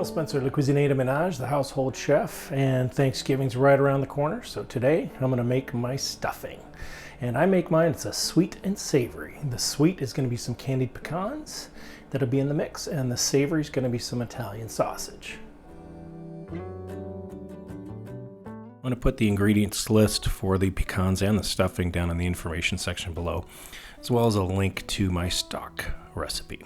Well, Spencer, Le Cuisinier de Ménage, the household chef, and Thanksgiving's right around the corner. So today I'm going to make my stuffing. And I make mine, it's a sweet and savory. The sweet is going to be some candied pecans that'll be in the mix, and the savory is going to be some Italian sausage. I'm going to put the ingredients list for the pecans and the stuffing down in the information section below, as well as a link to my stock recipe.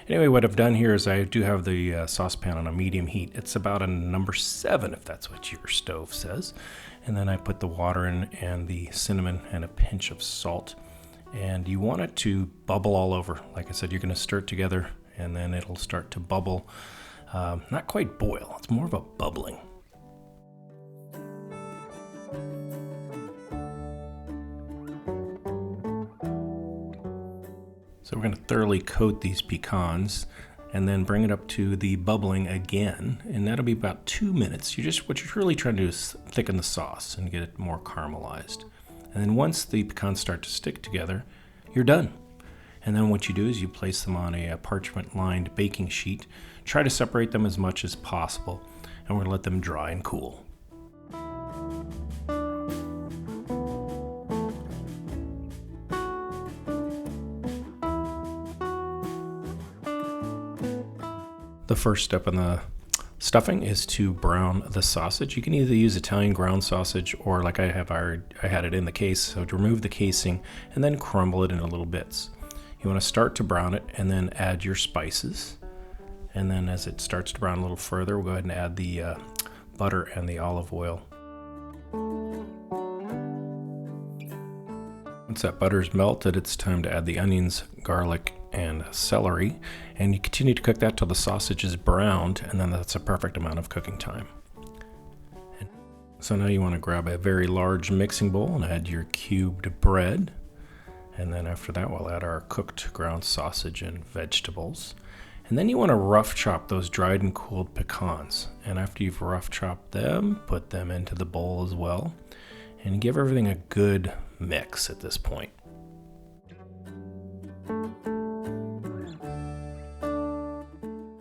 Anyway, what I've done here is I do have the saucepan on a medium heat. It's about a number 7, if that's what your stove says. And then I put the water in and the cinnamon and a pinch of salt. And you want it to bubble all over. Like I said, you're going to stir it together and then it'll start to bubble. Not quite boil, it's more of a bubbling. So we're going to thoroughly coat these pecans and then bring it up to the bubbling again, and that'll be about 2 minutes. What you're really trying to do is thicken the sauce and get it more caramelized. And then once the pecans start to stick together, you're done. And then what you do is you place them on a parchment-lined baking sheet. Try to separate them as much as possible, and we're going to let them dry and cool. The first step in the stuffing is to brown the sausage. You can either use Italian ground sausage or like I had it in the case, so to remove the casing and then crumble it into little bits. You want to start to brown it and then add your spices. And then as it starts to brown a little further, we'll go ahead and add the butter and the olive oil. Once that butter is melted, it's time to add the onions, garlic, and celery, and you continue to cook that till the sausage is browned, and then that's a perfect amount of cooking time. So now you want to grab a very large mixing bowl and add your cubed bread, and then after that we'll add our cooked ground sausage and vegetables. And then you want to rough chop those dried and cooled pecans, and after you've rough chopped them, put them into the bowl as well, and give everything a good mix at this point.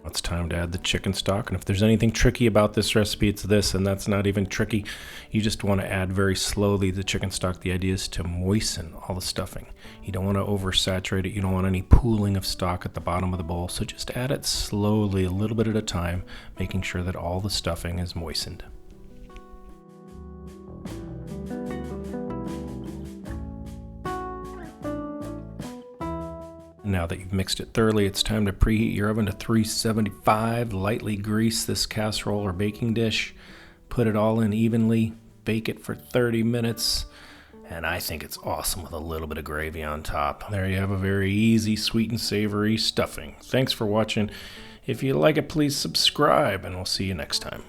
It's time to add the chicken stock, and if there's anything tricky about this recipe, it's this, and that's not even tricky. You just want to add very slowly the chicken stock. The idea is to moisten all the stuffing. You don't want to oversaturate it. You don't want any pooling of stock at the bottom of the bowl, so just add it slowly, a little bit at a time, making sure that all the stuffing is moistened. Now that you've mixed it thoroughly, it's time to preheat your oven to 375. Lightly grease this casserole or baking dish. Put it all in evenly. Bake it for 30 minutes. And I think it's awesome with a little bit of gravy on top. There you have a very easy, sweet and savory stuffing. Thanks for watching. If you like it, please subscribe, and we'll see you next time.